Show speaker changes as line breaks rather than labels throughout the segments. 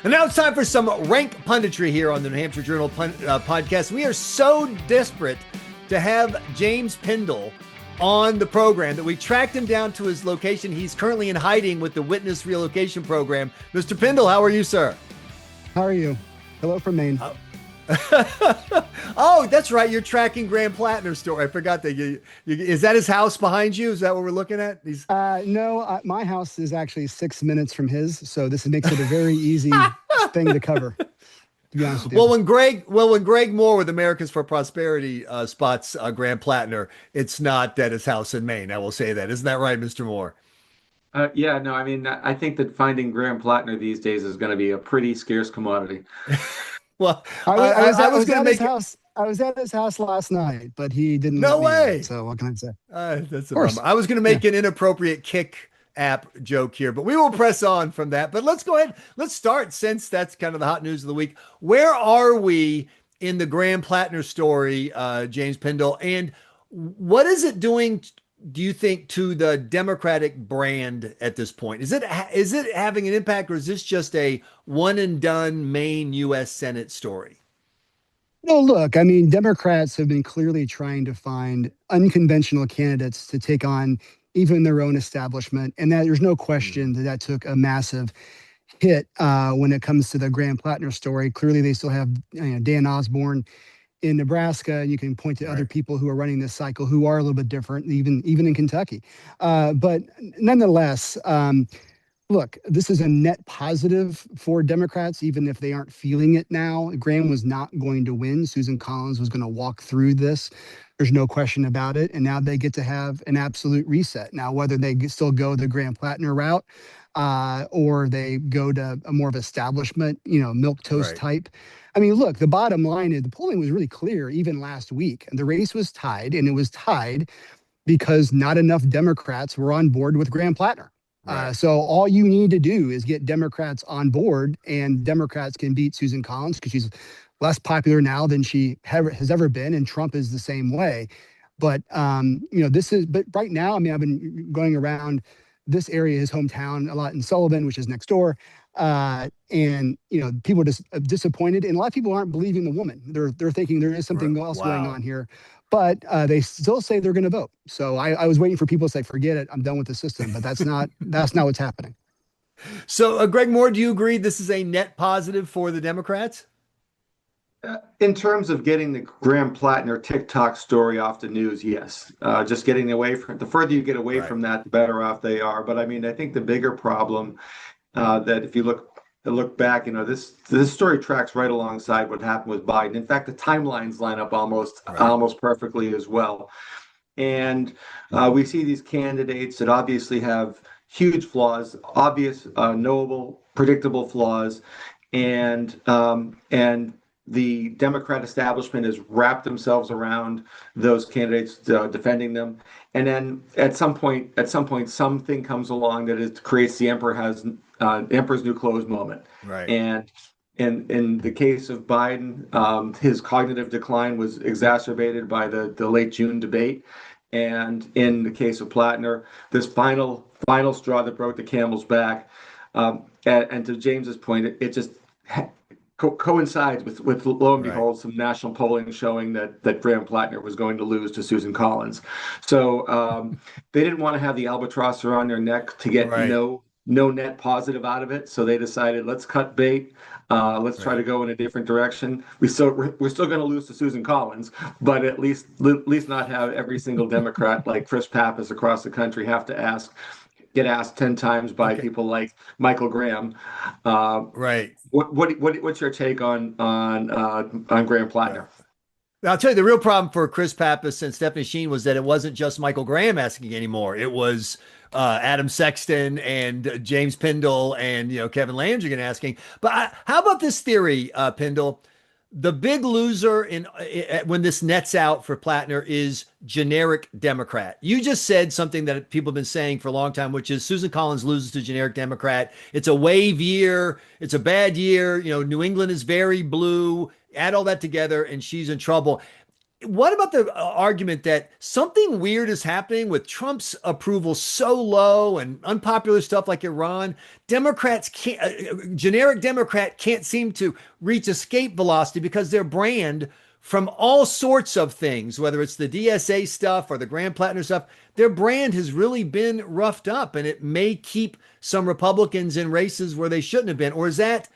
And now it's time for some rank punditry here on the New Hampshire Journal podcast. We are so desperate to have James Pindell on the program that we tracked him down to his location. He's currently in hiding with the Witness Relocation Program. Mr. Pindell, how are you, sir?
How are you? Hello from Maine.
Oh, that's right. You're tracking Graham Platner's story. I forgot that. Is that his house behind you? Is that what we're looking at?
No, my house is actually 6 minutes from his, so this makes it a very easy thing to cover. To be honest with you.
When Greg Moore with Americans for Prosperity spots Graham Platner, it's not at his house in Maine. I will say that. Isn't that right, Mr. Moore?
Yeah, no, I mean, I think that finding Graham Platner these days is going to be a pretty scarce commodity.
Well,
I was going to make house. I was at his house last night, but he didn't.
No way.
So what can I say?
That's a bummer. I was going to make an inappropriate kick app joke here, but we will press on from that. But let's go ahead. Let's start, since that's kind of the hot news of the week. Where are we in the Graham Platner story, James Pindell, and what is it doing, do you think, to the Democratic brand at this point? Is it having an impact, or is this just a one and done Maine U.S. Senate story?
No, look, I mean, Democrats have been clearly trying to find unconventional candidates to take on even their own establishment. And that there's no question that took a massive hit when it comes to the Graham Platner story. Clearly, they still have Dan Osborne in Nebraska, and you can point to other people who are running this cycle who are a little bit different, even in Kentucky. But nonetheless, look, this is a net positive for Democrats, even if they aren't feeling it now. Graham was not going to win. Susan Collins was going to walk through this. There's no question about it. And now they get to have an absolute reset. Now, whether they still go the Graham Platner route or they go to a more of establishment, milquetoast type. I mean, look, the bottom line is the polling was really clear even last week. And the race was tied, and it was tied because not enough Democrats were on board with Graham Platner. So all you need to do is get Democrats on board, and Democrats can beat Susan Collins because she's less popular now than she has ever been, and Trump is the same way. But but right now, I mean, I've been going around this area, his hometown, a lot in Sullivan, which is next door. And people are just disappointed, and a lot of people aren't believing the woman. They're thinking there is something else going on here, but they still say they're going to vote. So I was waiting for people to say, forget it, I'm done with the system, but that's not what's happening.
So Greg Moore, do you agree this is a net positive for the Democrats?
In terms of getting the Graham Platner TikTok story off the news, yes. Just getting away from, the further you get away from that, the better off they are. But I mean, I think the bigger problem that if you look back, this story tracks right alongside what happened with Biden. In fact, the timelines line up almost perfectly as well. And we see these candidates that obviously have huge flaws, obvious, knowable, predictable flaws, and the Democrat establishment has wrapped themselves around those candidates, defending them. And then at some point, something comes along that creates the Emperor's new clothes moment.
Right.
And in the case of Biden, his cognitive decline was exacerbated by the late June debate. And in the case of Platner, this final straw that broke the camel's back. And to James's point, it just coincides with lo and behold, some national polling showing that Graham Platner was going to lose to Susan Collins. So they didn't want to have the albatross around their neck to get no net positive out of it. So they decided, let's cut bait. Let's try to go in a different direction. We're still going to lose to Susan Collins, but at least not have every single Democrat like Chris Pappas across the country have to get asked 10 times by people like Michael Graham. What's your take on Graham Platner?
I'll tell you, the real problem for Chris Pappas and Stephanie Sheen was that it wasn't just Michael Graham asking anymore. It was Adam Sexton and James Pindell and Kevin Landrigan asking. But how about this theory, Pindell? The big loser when this nets out for Platner is generic Democrat. You just said something that people have been saying for a long time, which is Susan Collins loses to generic Democrat. It's a wave year. It's a bad year. New England is very blue. Add all that together and she's in trouble. what about the argument that something weird is happening with Trump's approval so low and unpopular stuff like Iran? Democrats can't, generic Democrat can't seem to reach escape velocity because their brand from all sorts of things, whether it's the DSA stuff or the Graham Platner stuff, their brand has really been roughed up, and it may keep some Republicans in races where they shouldn't have been. Or is that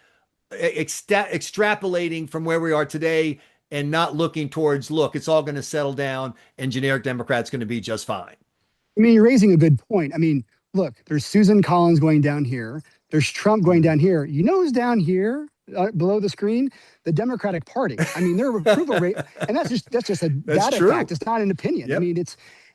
extrapolating from where we are today and not looking towards, look, it's all going to settle down and generic Democrats going to be just fine?
I mean, you're raising a good point. I mean, look, there's Susan Collins going down here. There's Trump going down here. You know who's down here below the screen? The Democratic Party. I mean, their approval rate, and that's just a data fact. It's not an opinion.
Yep.
I mean,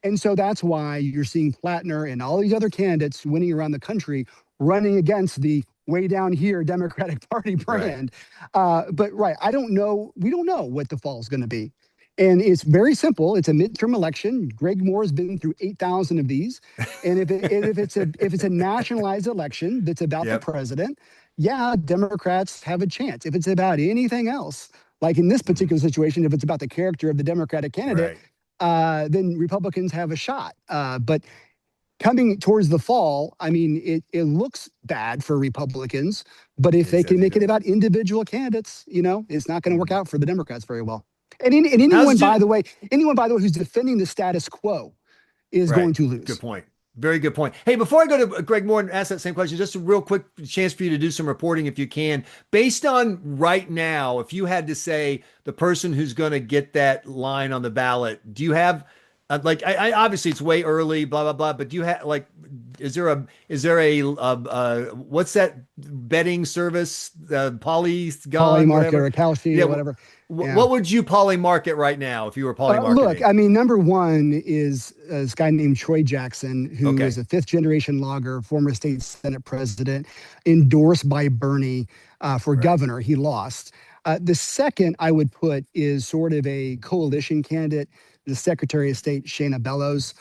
and so that's why you're seeing Platner and all these other candidates winning around the country, running against the way down here Democratic Party brand. But I don't know. We don't know what the fall is going to be. And it's very simple. It's a midterm election. Greg Moore has been through 8,000 of these. And if it's a nationalized election that's about the president, yeah, Democrats have a chance. If it's about anything else, like in this particular situation, if it's about the character of the Democratic candidate, then Republicans have a shot. But coming towards the fall, I mean, it looks bad for Republicans. But if they can make it about individual candidates, it's not going to work out for the Democrats very well. And anyone, by the way, who's defending the status quo is going to lose.
Good point. Very good point. Hey, before I go to Greg Moore and ask that same question, just a real quick chance for you to do some reporting if you can. Based on right now, if you had to say the person who's going to get that line on the ballot, do you have I obviously it's way early, blah blah blah. But do you have is there a what's that betting service?
Polymarket or Kalshi or whatever.
What would you polymarket right now if you were polymarketing?
Look, I mean, number one is this guy named Troy Jackson, who is a fifth-generation logger, former state Senate president, endorsed by Bernie for governor. He lost. The second I would put is sort of a coalition candidate, the Secretary of State, Shenna Bellows,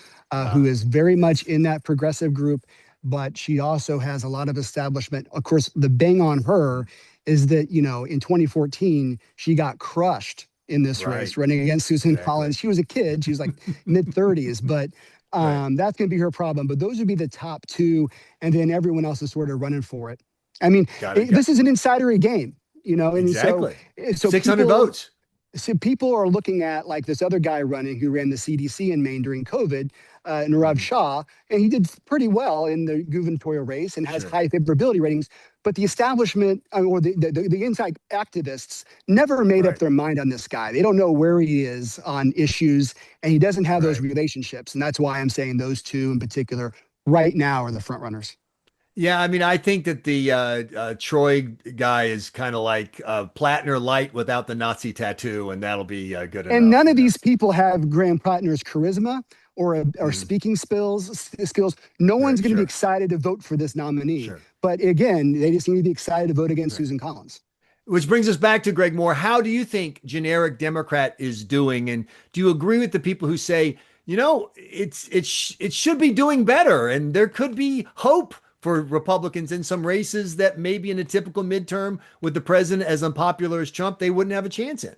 who is very much in that progressive group, but she also has a lot of establishment. Of course, the bang on her is that, in 2014, she got crushed in this race running against Susan Collins. She was a kid. She was like mid-30s, but that's going to be her problem. But those would be the top two, and then everyone else is sort of running for it. I mean, this is an insidery game, and
exactly.
So
600 votes.
So people are looking at like this other guy running who ran the CDC in Maine during COVID, Nirav Shah, and he did pretty well in the gubernatorial race and has high favorability ratings. But the establishment or the inside activists never made up their mind on this guy. They don't know where he is on issues, and he doesn't have those relationships. And that's why I'm saying those two in particular right now are the front runners.
Yeah, I mean, I think that the Troy guy is kind of like Platner light without the Nazi tattoo, and that'll be good enough.
And none of these people have Graham Platner's charisma or speaking skills. No one's going to be excited to vote for this nominee. But again, they just need to be excited to vote against Susan Collins.
Which brings us back to Greg Moore. How do you think generic Democrat is doing? And do you agree with the people who say, it should be doing better, and there could be hope for Republicans in some races that maybe in a typical midterm with the president as unpopular as Trump, they wouldn't have a chance in?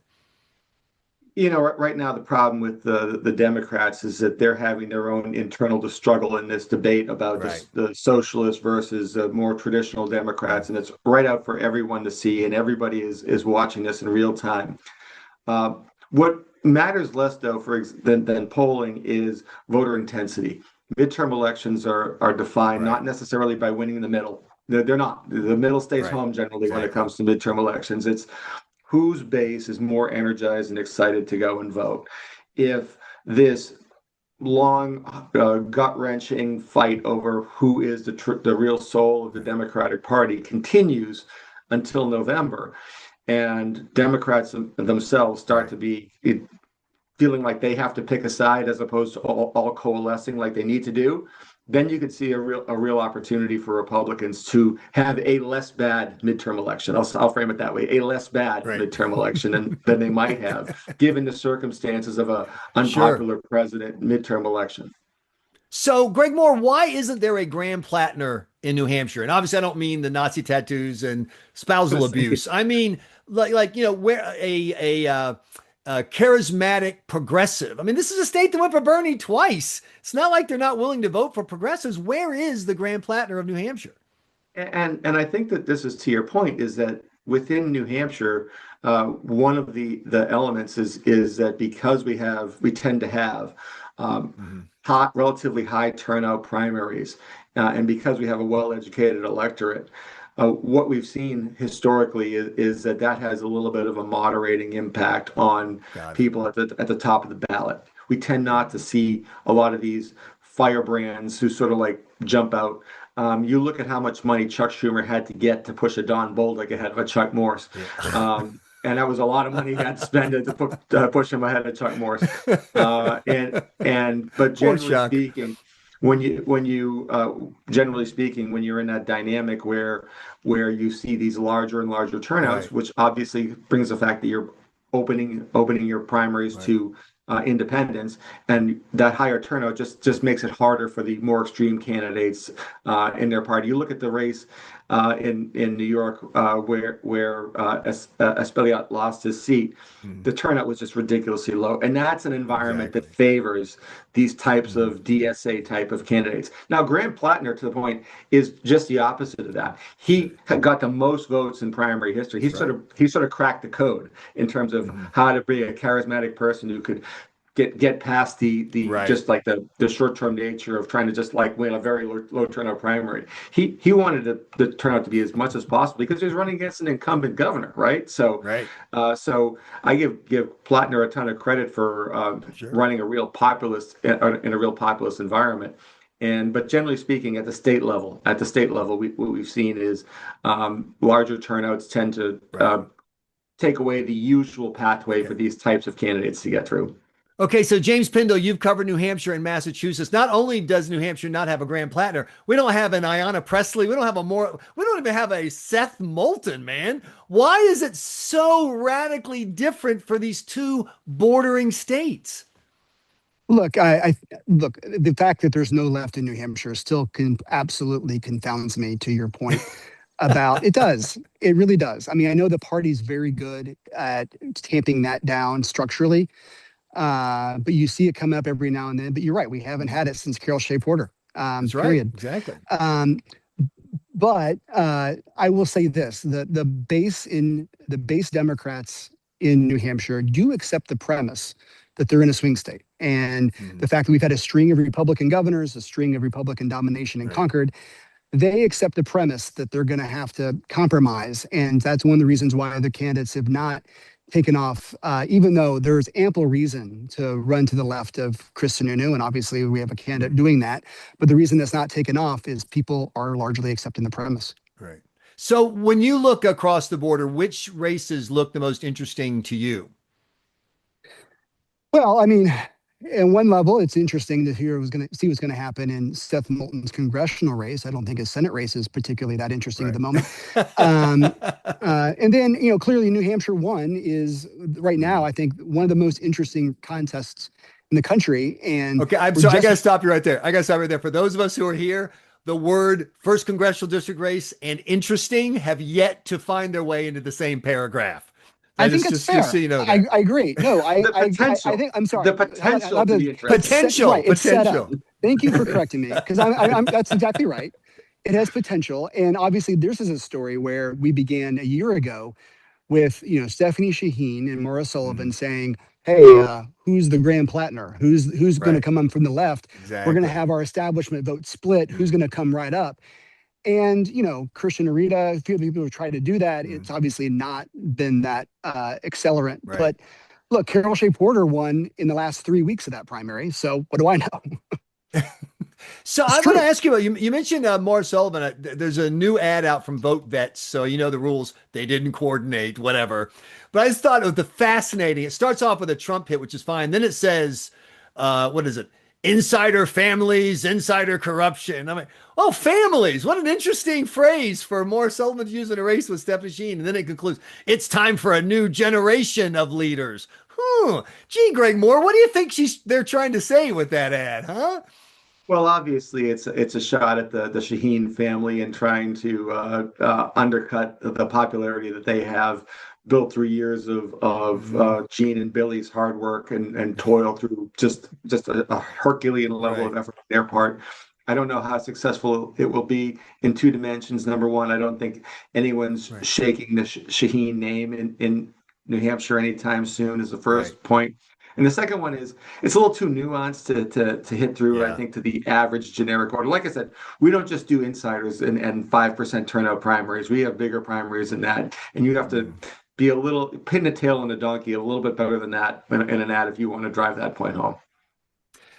Right now the problem with the Democrats is that they're having their own internal struggle in this debate about the socialists versus more traditional Democrats, and it's right out for everyone to see, and everybody is watching this in real time. What matters less, though, than polling is voter intensity. Midterm elections are defined not necessarily by winning in the middle. They're not. The middle stays home generally when it comes to midterm elections. It's whose base is more energized and excited to go and vote. If this long, gut-wrenching fight over who is the real soul of the Democratic Party continues until November, and Democrats themselves start to be feeling like they have to pick a side as opposed to all coalescing like they need to do, then you could see a real opportunity for Republicans to have a less bad midterm election. I'll frame it that way: a less bad midterm election than they might have, given the circumstances of a unpopular president midterm election.
So, Greg Moore, why isn't there a Graham Platner in New Hampshire? And obviously, I don't mean the Nazi tattoos and spousal abuse. I mean, where charismatic progressive. I mean, this is a state that went for Bernie twice. It's not like they're not willing to vote for progressives. Where is the Graham Platner of New Hampshire?
And I think that this is to your point, is that within New Hampshire, one of the elements is that because we tend to have relatively high turnout primaries, and because we have a well-educated electorate, what we've seen historically is that has a little bit of a moderating impact on people at the top of the ballot. We tend not to see a lot of these firebrands who sort of like jump out. You look at how much money Chuck Schumer had to get to push a Don Bolduc ahead of a Chuck Morse. Yeah. And that was a lot of money he had to spend to push him ahead of Chuck Morse. But generally speaking, when you're in that dynamic where you see these larger and larger turnouts, right, which obviously brings the fact that you're opening your primaries, right, to independents, and that higher turnout just makes it harder for the more extreme candidates in their party. You look at the race in New York where Espelliot lost his seat. The turnout was just ridiculously low, and that's an environment that favors these types of DSA type of candidates. Now, Graham Platner, to the point, is just the opposite of that. He had got the most votes in primary history. He sort of cracked the code in terms of how to be a charismatic person who could get past the right, just like the short-term nature of trying to just like win a very low turnout primary. He wanted the turnout to be as much as possible because he was running against an incumbent governor, right? So so I give Platner a ton of credit for running a real populist in a real populist environment. But generally speaking, at the state level, what we've seen is larger turnouts tend to take away the usual pathway for these types of candidates to get through.
Okay, so James Pindell, you've covered New Hampshire and Massachusetts. Not only does New Hampshire not have a Graham Platner, we don't have an Ayanna Pressley. We don't even have a Seth Moulton, man. Why is it so radically different for these two bordering states?
Look, look, the fact that there's no left in New Hampshire still absolutely confounds me, to your point. It really does. I mean, I know the party's very good at tamping that down structurally. But you see it come up every now and then. But you're right, we haven't had it since Carol Shea Porter.
That's
period.
Right, exactly.
But I will say this: the base Democrats in New Hampshire do accept the premise that they're in a swing state, and the fact that we've had a string of Republican governors, a string of Republican domination in Concord. They accept the premise that they're going to have to compromise, and that's one of the reasons why the candidates have not taken off, even though there's ample reason to run to the left of Chris Sununu, and obviously we have a candidate doing that. But the reason that's not taken off is people are largely accepting the premise.
Right. So when you look across the border, which races look the most interesting to you?
Well, I mean, at one level, it's interesting to see what's going to happen in Seth Moulton's congressional race. I don't think his Senate race is particularly that interesting at the moment. And then, clearly New Hampshire 1 is right now, I think, one of the most interesting contests in the country. And
okay, I got to stop you right there. For those of us who are here, the word first congressional district race and interesting have yet to find their way into the same paragraph.
I think it's fair.
Just so you know
I agree. No, I think I'm sorry.
The potential to be interesting.
Potential.
Right, potential. Thank you for correcting me, because I'm that's exactly right. It has potential, and obviously this is a story where we began a year ago with Stephanie Shaheen and Maura Sullivan saying, "Hey, who's the Graham Platner? Who's going to come on from the left?
Exactly.
We're going to have our establishment vote split. Who's going to come right up?" And, Christian Arita, a few of the people who tried to do that, it's obviously not been that accelerant. Right. But look, Carol Shea Porter won in the last 3 weeks of that primary. So what do I know?
So I'm going to ask you, you mentioned Maura Sullivan. There's a new ad out from VoteVets. So you know the rules. They didn't coordinate, whatever. But I just thought it was fascinating. It starts off with a Trump hit, which is fine. Then it says, what is it? Insider families, insider corruption. I'm like, oh, families. What an interesting phrase for Maura Sullivan to use in a race with Stephanie Shaheen. And then it concludes, it's time for a new generation of leaders. Gee, Greg Moore, what do you think they're trying to say with that ad, huh?
Well, obviously, it's a shot at the Shaheen family and trying to undercut the popularity that they have built through years of Gene and Billy's hard work and toil through just a Herculean level
Right.
of effort on their part. I don't know how successful it will be in two dimensions. Number one, I don't think anyone's
Right.
shaking the Shaheen name in New Hampshire anytime soon. Is the
Right.
first point. And the second one is it's a little too nuanced to hit through, I
Yeah.
think, to the average generic voter. Like I said, we don't just do insiders and 5% turnout primaries. We have bigger primaries than that. And you have to be a little pin the tail on the donkey a little bit better than that in an ad if you want to drive that point home.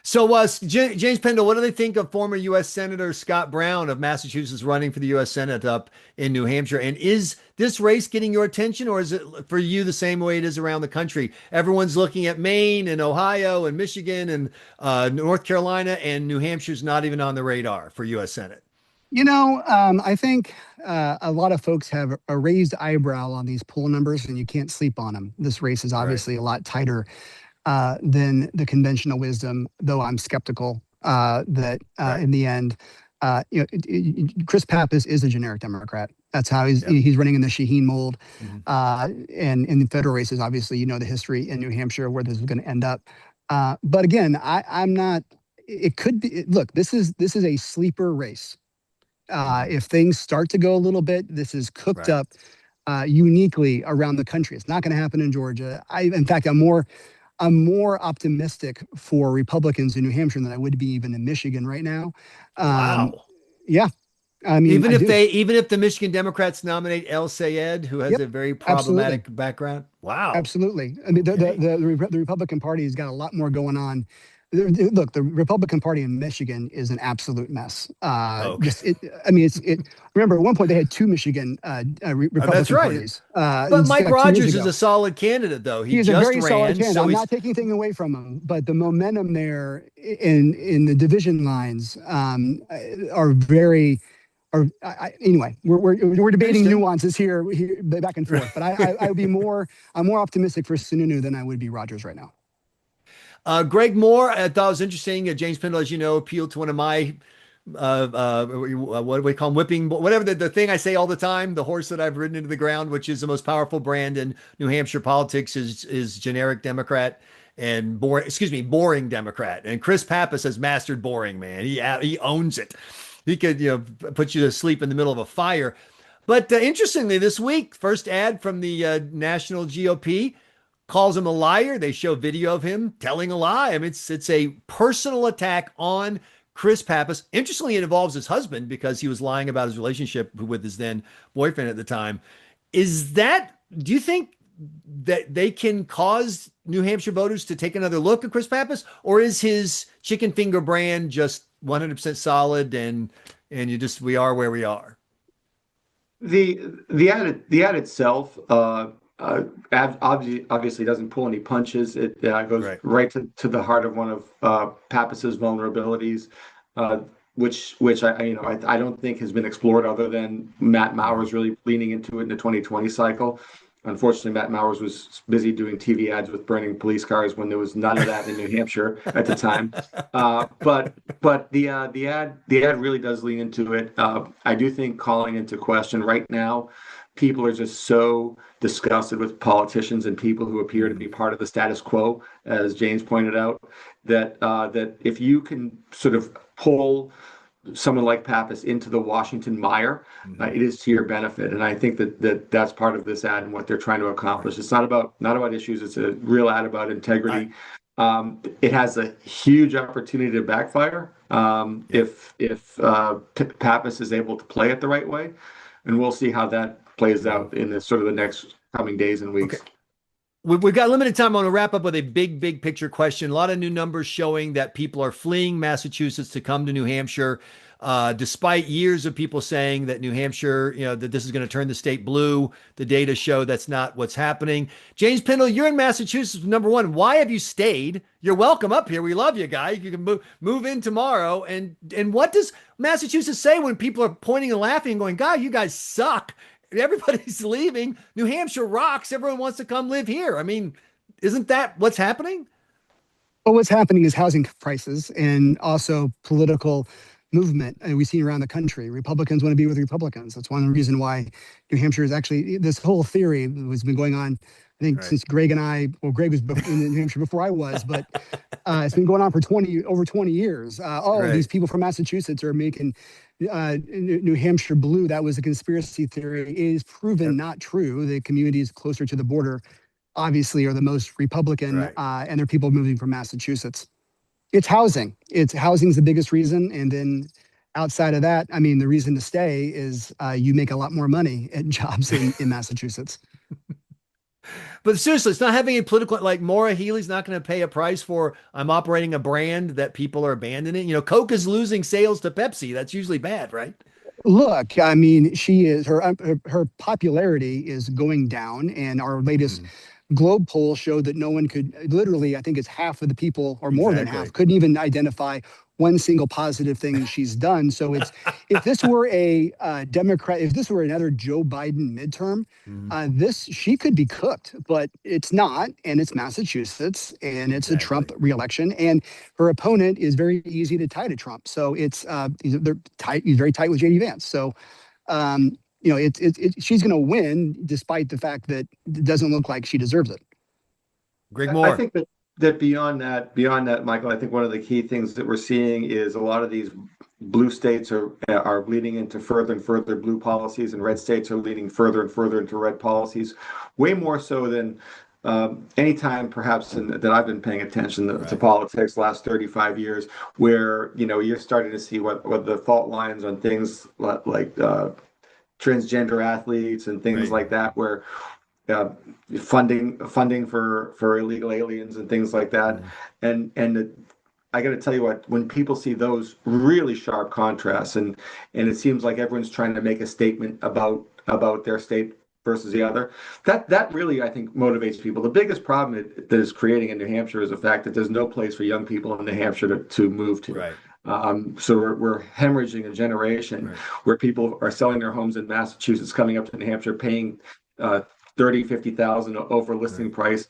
So, James Pindell, what do they think of former U.S. Senator Scott Brown of Massachusetts running for the U.S. Senate up in New Hampshire? And is this race getting your attention, or is it for you the same way it is around the country? Everyone's looking at Maine and Ohio and Michigan and North Carolina, and New Hampshire's not even on the radar for U.S. Senate.
I think a lot of folks have a raised eyebrow on these poll numbers, and you can't sleep on them. This race is
Right.
obviously a lot tighter than the conventional wisdom, though I'm skeptical that
Right.
in the end, Chris Pappas is a generic Democrat. That's how
Yep.
he's running in the Shaheen mold.
Mhm.
And in the federal races, obviously, you know the history in New Hampshire where this is going to end up. But again, I'm not. It could be. Look, this is a sleeper race. If things start to go a little bit, this is cooked
Right.
up uniquely around the country. It's not going to happen in Georgia. In fact, I'm more optimistic for Republicans in New Hampshire than I would be even in Michigan right now. Um,
Wow.
yeah, I mean, I do.
Even if the Michigan Democrats nominate El Sayed, who has
Yep,
a very
absolutely,
problematic background. Wow.
absolutely. I mean,
Okay.
the Republican Party has got a lot more going on. Look, the Republican Party in Michigan is an absolute mess.
Okay.
I mean, it. Remember, at one point they had two Michigan
That's
Republican
right.
parties.
But
It's
Mike
like 2 years
Rogers is
ago.
a solid candidate, though. He
He is a
just
very solid
ran,
candidate.
so
I'm
he's
not taking anything away from him, but the momentum there in the division lines are very. Anyway, we're debating
understood.
nuances here back and forth. But I would be more. I'm more optimistic for Sununu than I would be Rogers right now.
Greg Moore, I thought was interesting. James Pindell, as you know, appealed to one of my what do we call them? Whipping, whatever the thing I say all the time, the horse that I've ridden into the ground, which is the most powerful brand in New Hampshire politics, is generic Democrat and boring Democrat. And Chris Pappas has mastered boring, man. He owns it. He could put you to sleep in the middle of a fire. But interestingly, this week, first ad from the national GOP calls him a liar. They show video of him telling a lie. I mean, it's a personal attack on Chris Pappas. Interestingly, it involves his husband because he was lying about his relationship with his then boyfriend at the time. Do you think that they can cause New Hampshire voters to take another look at Chris Pappas, or is his chicken finger brand just 100% solid and we are where we are?
The ad itself obviously doesn't pull any punches. It goes
Right.
right to the heart of one of Pappas's vulnerabilities, which I don't think has been explored other than Matt Mowers really leaning into it in the 2020 cycle. Unfortunately, Matt Mowers was busy doing TV ads with burning police cars when there was none of that in New Hampshire at the time. But the ad really does lean into it. I do think calling into question right now, people are just so disgusted with politicians and people who appear to be part of the status quo, as James pointed out, that if you can sort of pull someone like Pappas into the Washington mire, it is to your benefit. And I think that's part of this ad and what they're trying to accomplish. It's not about issues. It's a real ad about integrity. It has a huge opportunity to backfire if Pappas is able to play it the right way, and we'll see how that plays out in the next coming days and weeks.
Okay. We've got limited time. I want to wrap up with a big picture question. A lot of new numbers showing that people are fleeing Massachusetts to come to New Hampshire, despite years of people saying that New Hampshire, that this is going to turn the state blue. The data show that's not what's happening. James Pindell, you're in Massachusetts. Number one, why have you stayed? You're welcome up here. We love you, guy. You can move in tomorrow. And what does Massachusetts say when people are pointing and laughing and going, God, you guys suck? Everybody's leaving. New Hampshire rocks. Everyone wants to come live here. I mean, isn't that what's happening?
But what's happening is housing prices and also political movement we've seen around the country. Republicans want to be with Republicans. That's one reason why New Hampshire is actually, this whole theory has been going on, I think, since Greg and I, well, Greg was in New Hampshire before I was, but it's been going on for over 20 years. These people from Massachusetts are making New Hampshire blue. That was a conspiracy theory. It is proven not true. The communities closer to the border obviously are the most Republican, and they're people moving from Massachusetts. It's housing. Housing's the biggest reason. And then outside of that, I mean, the reason to stay is you make a lot more money at jobs in Massachusetts.
But seriously, it's not having a political, like Maura Healey's not going to pay a price for, I'm operating a brand that people are abandoning. You know, Coke is losing sales to Pepsi. That's usually bad, right?
Look, I mean, her popularity is going down, and our latest Globe poll showed that no one could, literally, I think it's half of the people, or more than half, couldn't even identify one single positive thing she's done. So if this were a Democrat, if this were another Joe Biden midterm, she could be cooked, but it's not, and it's Massachusetts, and it's a Trump reelection, and her opponent is very easy to tie to Trump. So they're tight. He's very tight with JD Vance. So you know, she's going to win, despite the fact that it doesn't look like she deserves it.
Greg Moore.
I think that beyond that, Michael, I think one of the key things that we're seeing is a lot of these blue states are leading into further and further blue policies, and red states are leading further and further into red policies, way more so than any time perhaps that I've been paying attention to politics the last 35 years, where, you know, you're starting to see what the fault lines on things like transgender athletes and things like that, where funding for illegal aliens and things like that, and I got to tell you what, when people see those really sharp contrasts, and it seems like everyone's trying to make a statement about their state versus the other, that really, I think, motivates people. The biggest problem that is creating in New Hampshire is the fact that there's no place for young people in New Hampshire to move to. So we're hemorrhaging a generation where people are selling their homes in Massachusetts, coming up to New Hampshire, paying $30,000-$50,000 over listing price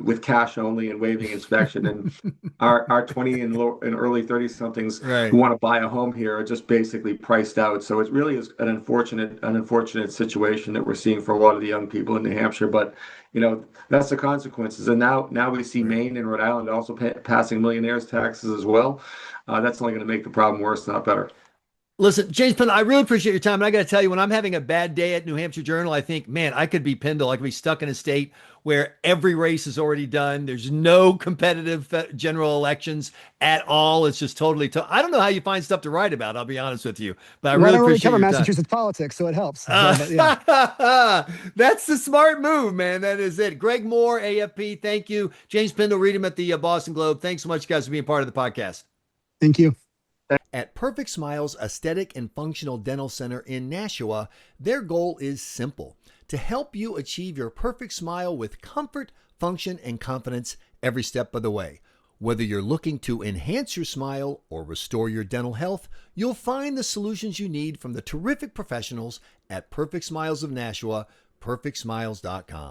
with cash only and waiving inspection. And our 20 and early 30 somethings who want to buy a home here are just basically priced out. So it really is an unfortunate situation that we're seeing for a lot of the young people in New Hampshire. But you know, that's the consequences. And now we see Maine and Rhode Island also passing millionaires taxes as well. That's only going to make the problem worse, not better.
Listen, James Pindell, I really appreciate your time. And I got to tell you, when I'm having a bad day at New Hampshire Journal, I think, man, I could be Pindell. I could be stuck in a state where every race is already done. There's no competitive general elections at all. It's just totally. I don't know how you find stuff to write about. I'll be honest with you, but I really appreciate your time.
Massachusetts politics, so it helps.
That's the smart move, man. That is it. Greg Moore, AFP. Thank you, James Pindell. Read him at the Boston Globe. Thanks so much, guys, for being part of the podcast.
Thank you.
At Perfect Smiles Aesthetic and Functional Dental Center in Nashua, their goal is simple: to help you achieve your perfect smile with comfort, function, and confidence every step of the way. Whether you're looking to enhance your smile or restore your dental health, you'll find the solutions you need from the terrific professionals at Perfect Smiles of Nashua, perfectsmiles.com.